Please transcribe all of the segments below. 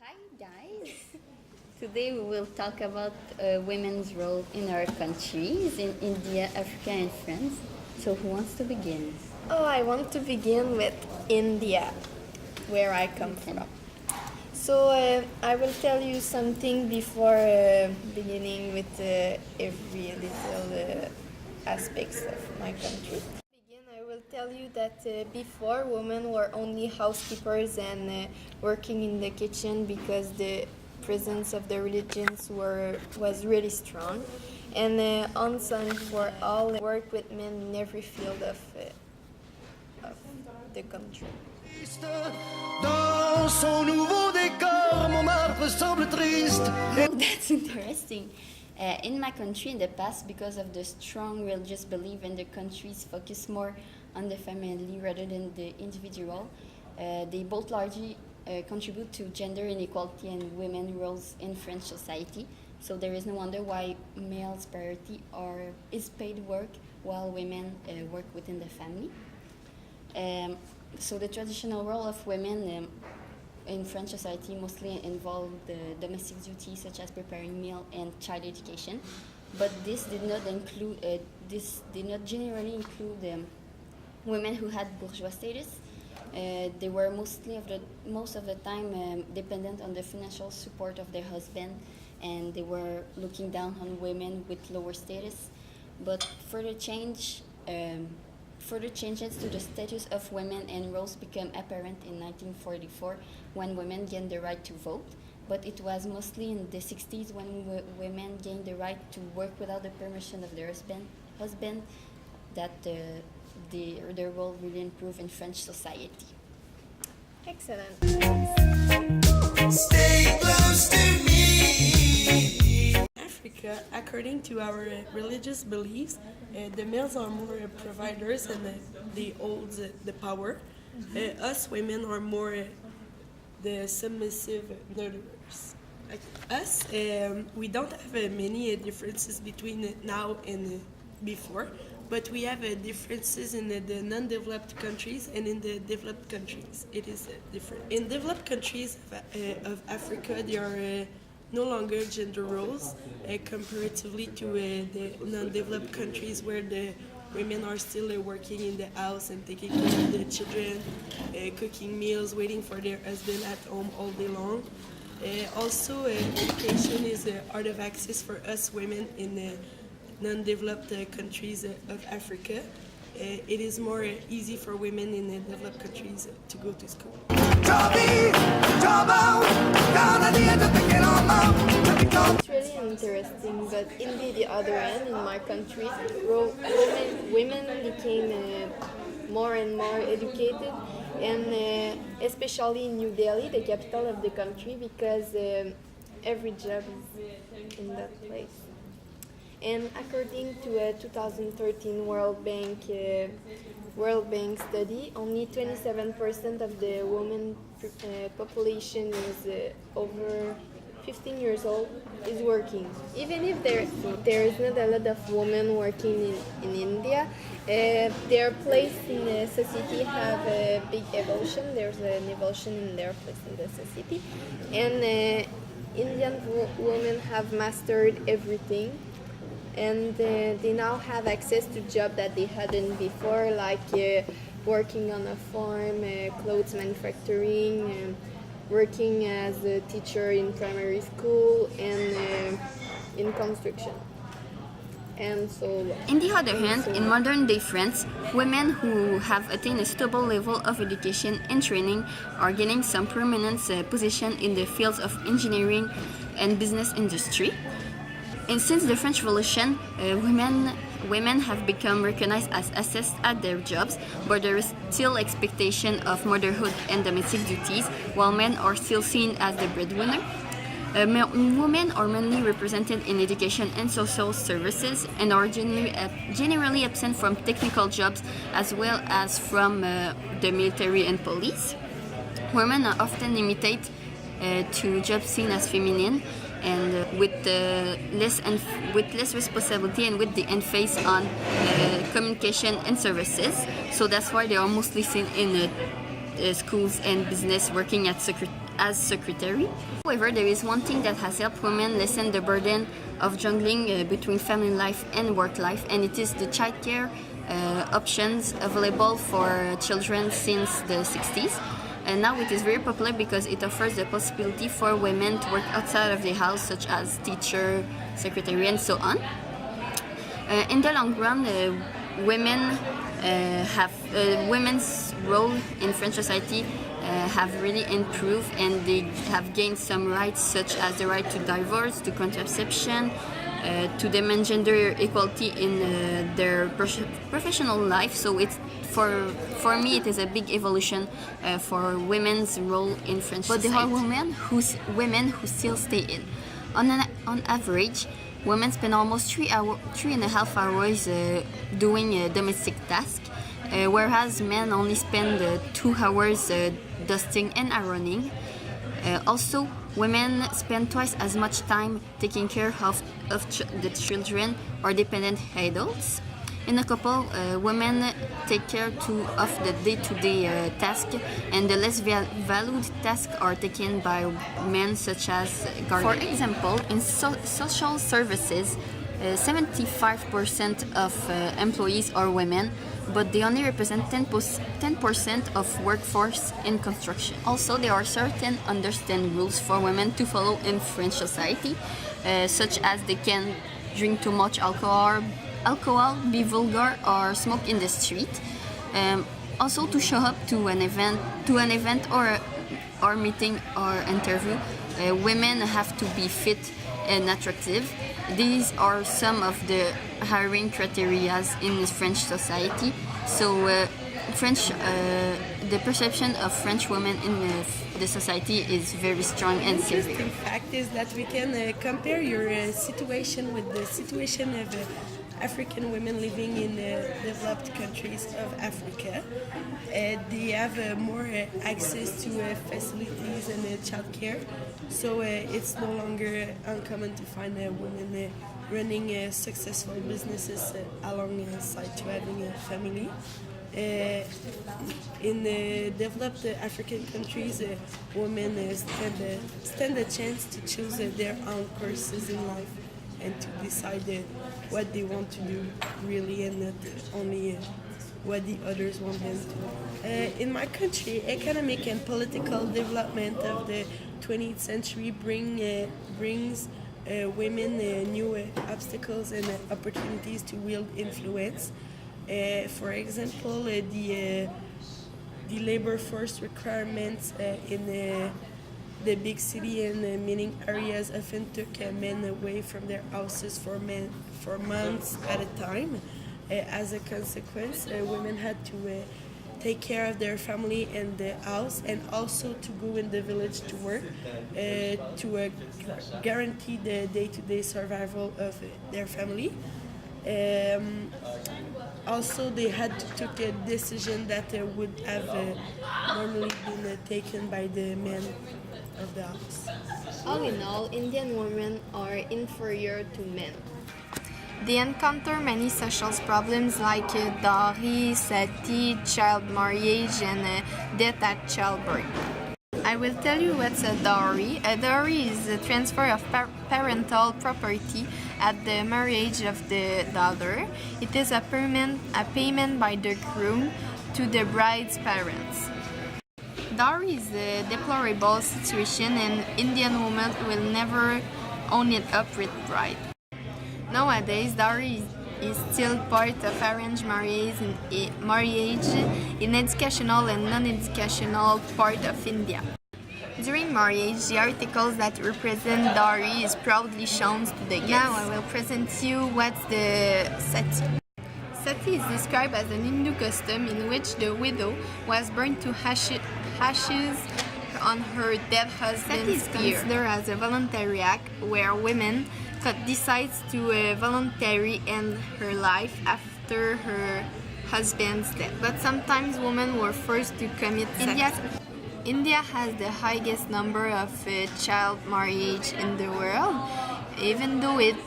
Hi guys! Today we will talk about women's role in our countries, in India, Africa and France. So who wants to begin? Oh, I want to begin with India, where I come from. So I will tell you something before beginning with every little aspects of my country. I will tell you that before women were only housekeepers and working in the kitchen because the presence of the religions was really strong, and ensemble for all work with men in every field of the country. Dans son nouveau décor, Montmartre semble triste. Oh, that's interesting. In my country, in the past, because of the strong religious belief and the countries focus more on the family rather than the individual, they both largely contribute to gender inequality and women's roles in French society. So there is no wonder why males' priority is paid work while women work within the family. So the traditional role of women in French society mostly involved the domestic duties such as preparing meal and child education, but this did not generally include women who had bourgeois status. They were most of the time dependent on the financial support of their husband, and they were looking down on women with lower status. But further changes to the status of women and roles became apparent in 1944 when women gained the right to vote. But it was mostly in the 60s when women gained the right to work without the permission of their husband that their role really improved in French society. Excellent. Stay close to me. Africa, according to our religious beliefs, the males are more providers and they hold the power. Us women are more the submissive nurturers. Like us, we don't have many differences between now and before, but we have differences in the non-developed countries and in the developed countries. It is different. In developed countries of Africa, there are no longer gender roles comparatively to the non-developed countries where the women are still working in the house and taking care of the children, cooking meals, waiting for their husband at home all day long. Also, education is out of access for us women in non-developed countries of Africa. It is more easy for women in the developed countries to go to school. It's really interesting, but indeed the other end, in my country, women became more and more educated, and especially in New Delhi, the capital of the country, because every job is in that place. And according to a 2013 World Bank study, only 27% of the women population is over 15 years old is working. Even if there is not a lot of women working in India, their place in the society have a big evolution. There's an evolution in their place in the society, and Indian women have mastered everything. And they now have access to jobs that they hadn't before, like working on a farm, clothes manufacturing, working as a teacher in primary school, and in construction. And so, In the other hand, in modern-day France, women who have attained a suitable level of education and training are gaining some prominent position in the fields of engineering and business industry. And since the French Revolution, women have become recognized as assessed at their jobs, but there is still expectation of motherhood and domestic duties, while men are still seen as the breadwinner. Women are mainly represented in education and social services and are generally absent from technical jobs as well as from the military and police. Women are often limited to jobs seen as feminine, and with less responsibility and with the emphasis on communication and services. So that's why they are mostly seen in schools and business, working as secretary. However, there is one thing that has helped women lessen the burden of juggling between family life and work life, and it is the childcare options available for children since the 60s. And now it is very popular because it offers the possibility for women to work outside of the house, such as teacher, secretary, and so on. In the long run, women's role in French society have really improved, and they have gained some rights, such as the right to divorce, to contraception, to demand gender equality in their professional life. So it's for me it is a big evolution for women's role in French society. But there are women who still stay in. On average, women spend almost 3.5 hours doing domestic tasks, whereas men only spend 2 hours dusting and ironing. Also, women spend twice as much time taking care of the children or dependent adults. In a couple, women take care of the day-to-day task, and the less valued tasks are taken by men, such as gardening. For example, in social services, 75% of employees are women, but they only represent 10% of workforce in construction. Also, there are certain understand rules for women to follow in French society, such as they can drink too much alcohol, be vulgar, or smoke in the street. Also, to show up to an event or meeting or interview, women have to be fit and attractive. These are some of the hiring criteria in French society. So, the perception of French women in the society is very strong and severe. The interesting fact is that we can compare your situation with the situation of African women living in developed countries of Africa. They have more access to facilities and childcare, so it's no longer uncommon to find women running successful businesses alongside to having a family. In developed African countries, women stand a chance to choose their own courses in life and to decide what they want to do really, and not only what the others want them to. In my country, economic and political development of the 20th century brings women new obstacles and opportunities to wield influence. For example, the labor force requirements in the big city and mining areas often took men away from their houses for months at a time. As a consequence, women had to take care of their family and the house, and also to go in the village to work to guarantee the day-to-day survival of their family. Also, they had to take a decision that would have normally been taken by the men of the house. All in all, Indian women are inferior to men. They encounter many social problems like dowry, sati, child marriage, and death at childbirth. I will tell you what's a dowry. A dowry is a transfer of parental property at the marriage of the daughter. It is a payment by the groom to the bride's parents. Dowry is a deplorable situation, and Indian women will never own it up with pride. Nowadays, dowry is still part of arranged marriage in educational and non-educational part of India. During marriage, the articles that represent dowry is proudly shown to the guests. Now I will present you what's the sati. Sati is described as an Hindu custom in which the widow was burned to ashes on her dead husband's spear. Sati is considered as a voluntary act where women decides to voluntarily end her life after her husband's death. But sometimes women were forced to commit sati. India has the highest number of child marriage in the world. even though it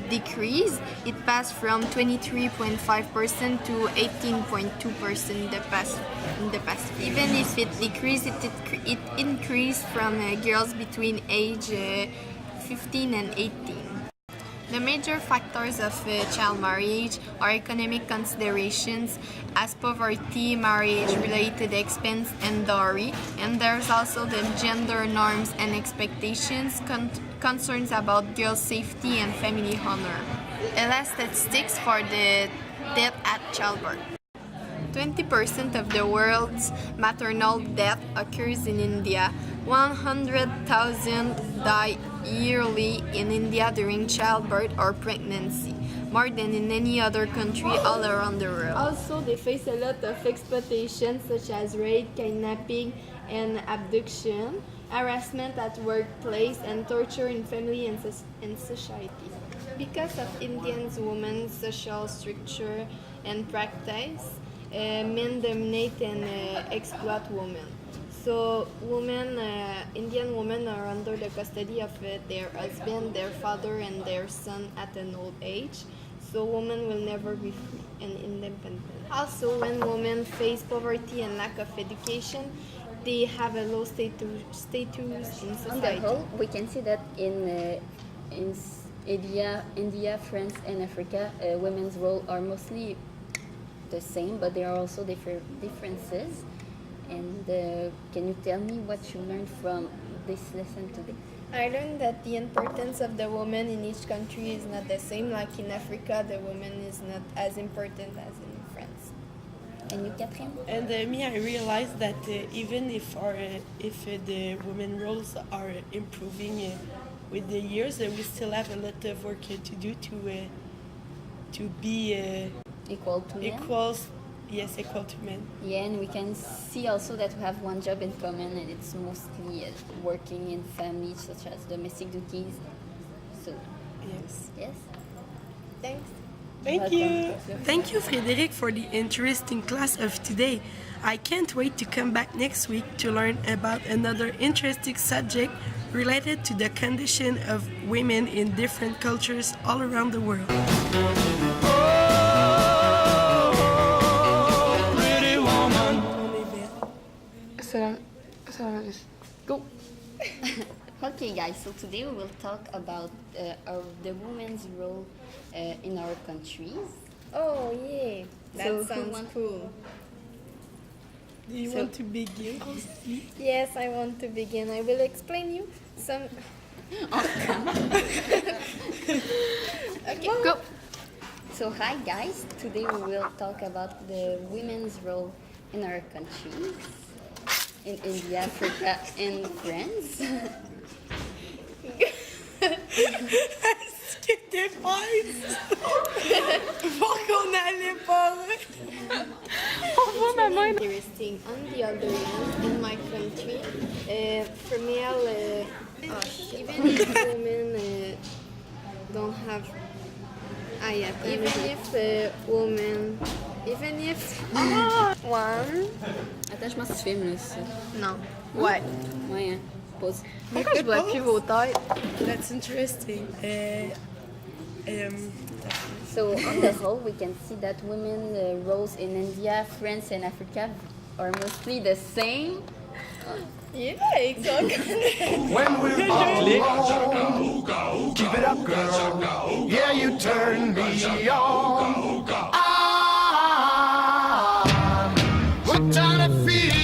decreased, it passed from 23.5% to 18.2% in the past. Even if it decreased, it increased from girls between age 15 and 18. The major factors of child marriage are economic considerations as poverty, marriage-related expense, and dowry. And there's also the gender norms and expectations, concerns about girls' safety and family honor. LS statistics for the death at childbirth. 20% of the world's maternal death occurs in India. 100,000 die yearly in India during childbirth or pregnancy, more than in any other country all around the world. Also, they face a lot of exploitation such as rape, kidnapping, and abduction, harassment at workplace, and torture in family and society. Because of Indians' women's social structure and practice, men dominate and exploit women. So Indian women are under the custody of their husband, their father, and their son at an old age. So women will never be free and independent. Also, when women face poverty and lack of education, they have a low status in society. On the whole, we can see that in India, France, and Africa, women's roles are mostly the same, but there are also differences. And can you tell me what you learned from this lesson today? I learned that the importance of the woman in each country is not the same. Like in Africa, the woman is not as important as in France. And you, Catherine? And me, I realized that even if the women roles are improving with the years, we still have a lot of work to do to be Equal to men? Equal to men. Yeah, and we can see also that we have one job in common, and it's mostly working in families such as domestic duties. So, yes. Thanks. Thank you. Thank you, Frédéric, for the interesting class of today. I can't wait to come back next week to learn about another interesting subject related to the condition of women in different cultures all around the world. Go. Okay, guys, so today we will talk about the women's role in our countries. Oh, yeah. That So who sounds cool. Do you want to begin? Yes, I want to begin. I will explain you some... Okay, go. So hi guys, today we will talk about the women's role in our countries, in India, Africa, and France. Est-ce que t'es phrase pour qu'on n'allait pas? Interesting. On the other hand, in my country, female, even if women don't have... even if one... Attends, je pense que tu filmes là, ça. Non. Ouais. Ouais, hein. Pause. Pourquoi je vois plus vos têtes? That's interesting. So on the whole, we can see that women roles in India, France, and Africa are mostly the same. Yeah, exactly. When we're all alone, keep it up, girl. Yeah, you turn me on. We're trying to feel